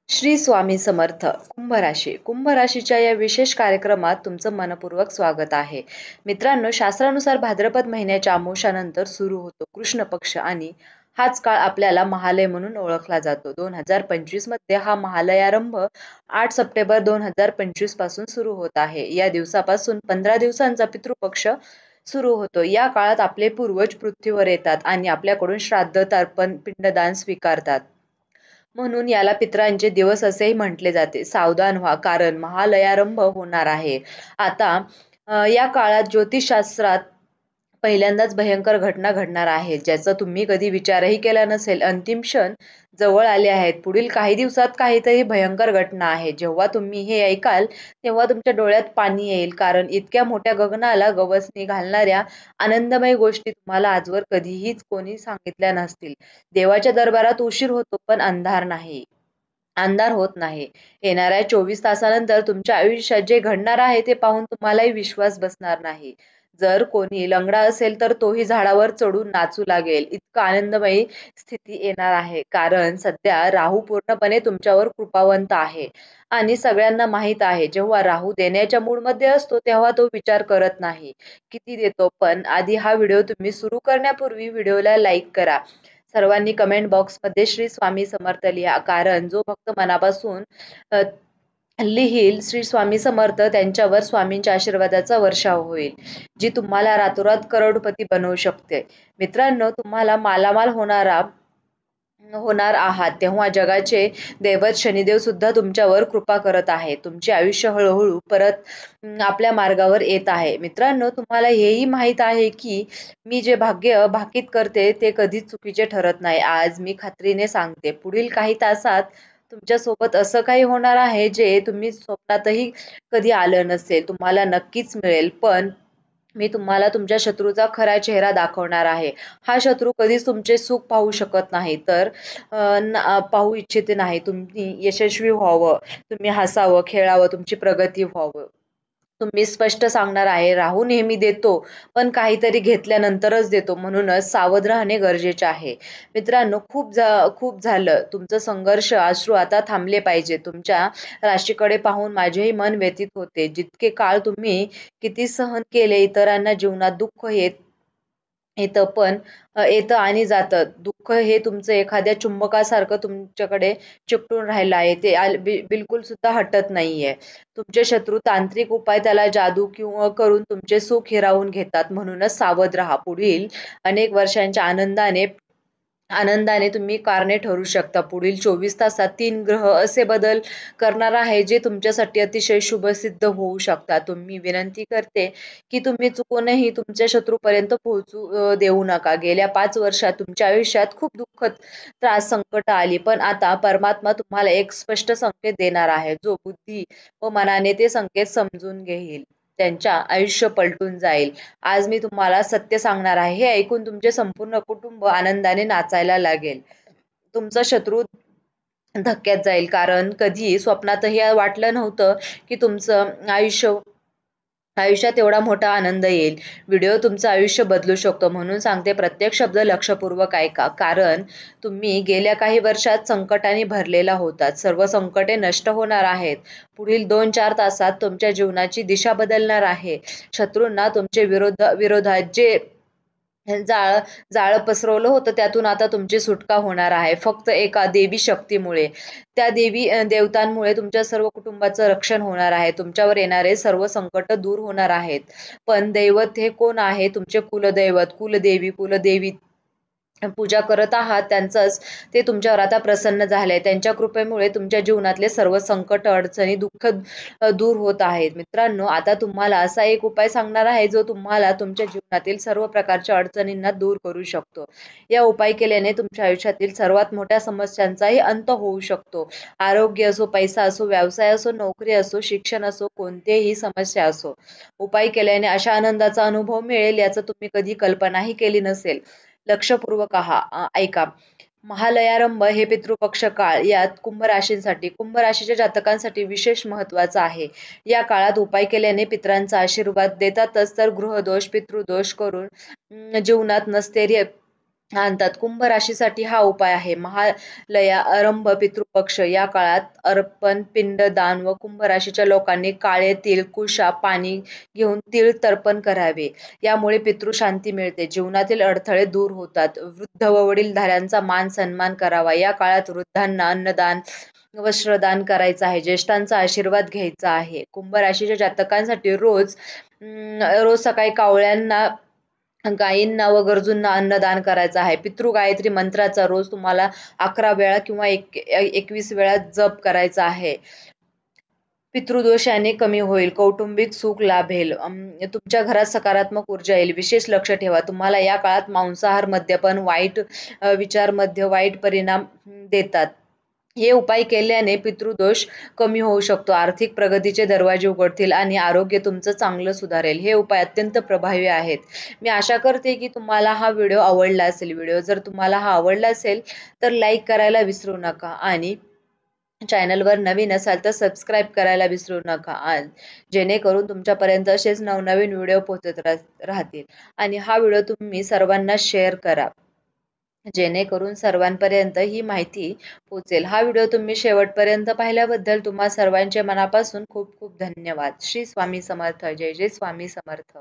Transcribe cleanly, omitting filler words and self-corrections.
श्री स्वामी समर्थ. कुंभ राशीच्या या विशेष कार्यक्रमात तुमचं मनपूर्वक स्वागत आहे. मित्रांनो, शास्त्रानुसार भाद्रपद महिन्याच्या अमावस्यानंतर सुरू होतो कृष्ण पक्ष आणि हाच काळ आपल्याला महालय म्हणून ओळखला जातो. 2025 मध्ये हा महालयारंभ 8 सप्टेंबर 2025 पासून सुरू होत आहे. या दिवसापासून 15 दिवसांचा पितृपक्ष सुरू होतो. या काळात आपले पूर्वज पृथ्वीवर येतात आणि आपल्याकडून श्राद्ध, तर्पण, पिंडदान स्वीकारतात. म्हणून याला पितरांचे दिवस असेही म्हटले जाते. सावधान व्हा, कारण महालयारंभ होणार आहे. आता या काळात ज्योतिषशास्त्रात पहिल्यांदाच भयंकर घटना घडणार आहे, ज्याचा तुम्ही कधी विचारही केला नसेल. अंतिम क्षण जवळ आले आहेत. पुढील काही दिवसात काहीतरी भयंकर घटना आहे. जेव्हा तुम्ही हे ऐकाल तेव्हा तुमच्या डोळ्यात पाणी येईल, कारण इतक्या मोठ्या गगनाला गवसणी घालणाऱ्या आनंदमय गोष्टी तुम्हाला आजवर कधीहीच कोणी सांगितल्या नसतील. देवाच्या दरबारात उशीर होतो, पण अंधार होत नाही. येणाऱ्या 24 तासानंतर तुमच्या आयुष्यात जे घडणार आहे ते पाहून तुम्हालाही विश्वास बसणार नाही. जर कोणी लंगडा असेल तर तोही झाडावर चढून नाचू लागेल. इतकं आनंदमयी स्थिती येणार आहे. कारण सध्या राहू पूर्णपणे तुमच्यावर कृपावंत आहे आणि सगळ्यांना माहित आहे, जेव्हा राहू देण्याच्या मूडमध्ये असतो तेव्हा तो विचार करत नाही किती देतो. पण आधी हा व्हिडिओ तुम्ही सुरू करण्यापूर्वी व्हिडिओला लाईक करा. सर्वांनी कमेंट बॉक्समध्ये श्री स्वामी समर्थ लिहा, कारण जो भक्त मनापासून अ, लिहील श्री स्वामी समर्थ, त्यांच्यावर स्वामींच्या आशीर्वादाचा वर्षाव होईल, जी तुम्हाला रातोरात करोडपती बनवू शकते. मित्रांनो, तुम्हाला मालामाल होणार आहात तेव्हा जगाचे दैवत शनिदेव सुद्धा तुमच्यावर कृपा करत आहे. तुमचे आयुष्य हळूहळू परत आपल्या मार्गावर येत आहे. मित्रांनो, तुम्हाला हेही माहीत आहे की मी जे भाग्य भाकीत करते ते कधीच चुकीचे ठरत नाही. आज मी खात्रीने सांगते, पुढील काही तासात तुमच्या सोबत असं काही होणार आहे जे तुम्ही स्वप्नातही कधी आलं नसेल. तुम्हाला नक्कीच मिळेल, पण मी तुम्हाला तुमच्या शत्रूचा खरा चेहरा दाखवणार आहे. हा शत्रू कधीच तुमचे सुख पाहू शकत नाही, तर पाहू इच्छित नाही. तुम्ही यशस्वी व्हावं, तुम्ही हसावं, खेळावं, तुमची प्रगती व्हावं. तुम्ही स्पष्ट सांगणार आहे, राहू नेहमी देतो, पण काहीतरी घेतल्यानंतरच देतो. म्हणूनच सावध राहणे गरजेचे आहे. मित्रांनो, खूप झालं. तुमचं संघर्ष, अश्रू आता थांबले पाहिजे. तुमच्या राशीकडे पाहून माझेही मन व्यथित होते. जितके काळ तुम्ही किती सहन केले. इतरांना जीवनात दुःख येतं, पण येतं आणि जातं. दुःख हे तुमचं एखाद्या चुंबकासारखं तुमच्याकडे चिकटून राहिलं आहे. ते बिलकुल सुद्धा हटत नाहीये. तुमचे शत्रू तांत्रिक उपाय, त्याला जादू किंवा करून तुमचे सुख हिरावून घेतात. म्हणूनच सावध राहा. पुढील अनेक वर्षांच्या आनंदाने आनंदाने तुम्ही कारणे ठरू शकता. पुढील 24 तासात 3 ग्रह असे बदल करणार आहे, जे तुमच्यासाठी अतिशय शुभ सिद्ध होऊ शकतात. तुम्ही विनंती करते की तुम्ही चुकूनही तुमच्या शत्रूपर्यंत पोहोचू देऊ नका. गेल्या 5 वर्षात तुमच्या आयुष्यात खूप दुःख, त्रास, संकट आली, पण आता परमात्मा तुम्हाला एक स्पष्ट संकेत देणार आहे, जो बुद्धी व मनाने ते संकेत समजून घेईल. त्यांच्या आयुष्य पलटून जाईल. आज मी तुम्हाला सत्य सांगणार आहे. हे ऐकून तुमचे संपूर्ण कुटुंब आनंदाने नाचायला लागेल. तुमचा शत्रू धक्क्यात जाईल, कारण कधी स्वप्नातही वाटलं नव्हतं की तुमचं आयुष्यात एवढा मोठा आनंद येईल. व्हिडिओ तुमचं आयुष्य बदलू शकतो. म्हणून सांगते, प्रत्येक शब्द लक्षपूर्वक ऐका, कारण तुम्ही गेल्या काही वर्षात संकटाने भरलेला होतात. सर्व संकटे नष्ट होणार आहेत. पुढील 2-4 तासात तुमच्या जीवनाची दिशा बदलणार आहे. शत्रूंना तुमचे विरोधात जे जाळं जाळं पसरवलं होतं, त्यातून आता तुमची सुटका होणार आहे, फक्त एका देवी शक्तीमुळे. त्या देवतांमुळे तुमच्या सर्व कुटुंबाचं रक्षण होणार आहे. तुमच्यावर येणारे सर्व संकट दूर होणार आहेत. पण दैवत हे कोण आहे? तुमचे कुलदैवत, कुलदेवी पूजा करत आहात, त्यांचंच ते तुमच्यावर आता प्रसन्न झाले. त्यांच्या कृपेमुळे तुमच्या जीवनातले सर्व संकट, अडचणी, दुःख दूर होत आहेत. मित्रांनो, आता तुम्हाला असा एक उपाय सांगणार आहे, जो तुम्हाला तुमच्या जीवनातील सर्व प्रकारच्या अडचणींना दूर करू शकतो. या उपाय केल्याने तुमच्या आयुष्यातील सर्वात मोठ्या समस्यांचाही अंत होऊ शकतो. आरोग्य असो, पैसा असो, व्यवसाय असो, नोकरी असो, शिक्षण असो, कोणतीही समस्या असो, उपाय केल्याने अशा आनंदाचा अनुभव मिळेल, याचं तुम्ही कधी कल्पनाही केली नसेल. लक्षपूर्वक ऐका. महालयारंभ हे पितृपक्ष काळ यात कुंभ राशीच्या जातकांसाठी विशेष महत्वाचा आहे. या काळात उपाय केल्याने पितरांचा आशीर्वाद देतातच, तर गृहदोष, पितृदोष करून जीवनात आणतात. कुंभ राशीसाठी हा उपाय आहे. महालया, आरंभ, पितृपक्ष या काळात अर्पण, पिंडदान व कुंभ राशीच्या लोकांनी काळे तीळ, कुशा, पाणी घेऊन तीळ तर्पण करावे. यामुळे पितृशांती मिळते. जीवनातील अडथळे दूर होतात. वृद्ध व वडीलधाऱ्यांचा मान सन्मान करावा. या काळात वृद्धांना अन्नदान, वस्त्रदान करायचं आहे. ज्येष्ठांचा आशीर्वाद घ्यायचा आहे. कुंभ राशीच्या जातकांसाठी रोज सकाळी कावळ्यांना, गायींना व गरजूंना अन्नदान करायचं आहे. पितृ गायत्री मंत्राचा रोज तुम्हाला 11 वेळा किंवा 21 वेळा जप करायचा आहे. पितृदोष याने कमी होईल. कौटुंबिक सुख लाभेल. तुमच्या घरात सकारात्मक ऊर्जा येईल. विशेष लक्ष ठेवा. तुम्हाला या काळात मांसाहार, मद्यपान, वाईट विचार वाईट परिणाम देतात. हे उपाय केल्याने पितृदोष कमी होऊ शकतो. आर्थिक प्रगतीचे दरवाजे उघडतील आणि आरोग्य तुमचं चांगलं सुधारेल. हे उपाय अत्यंत प्रभावी आहेत. मी आशा करते की तुम्हाला हा व्हिडिओ आवडला असेल. व्हिडिओ जर तुम्हाला हा आवडला असेल तर लाईक करायला विसरू नका आणि चॅनलवर नवीन असाल तर सबस्क्राईब करायला विसरू नका, जेणेकरून तुमच्यापर्यंत असेच नवनवीन व्हिडिओ पोहोचत राहतील. आणि हा व्हिडिओ तुम्ही सर्वांना शेअर करा, जेणेकरून सर्वांपर्यंत ही माहिती पोहोचेल. हा व्हिडिओ तुम्ही शेवटपर्यंत पाहिल्याबद्दल तुम्हा सर्वांचे मनापासून खूप खूप धन्यवाद. श्री स्वामी समर्थ. जय जय स्वामी समर्थ.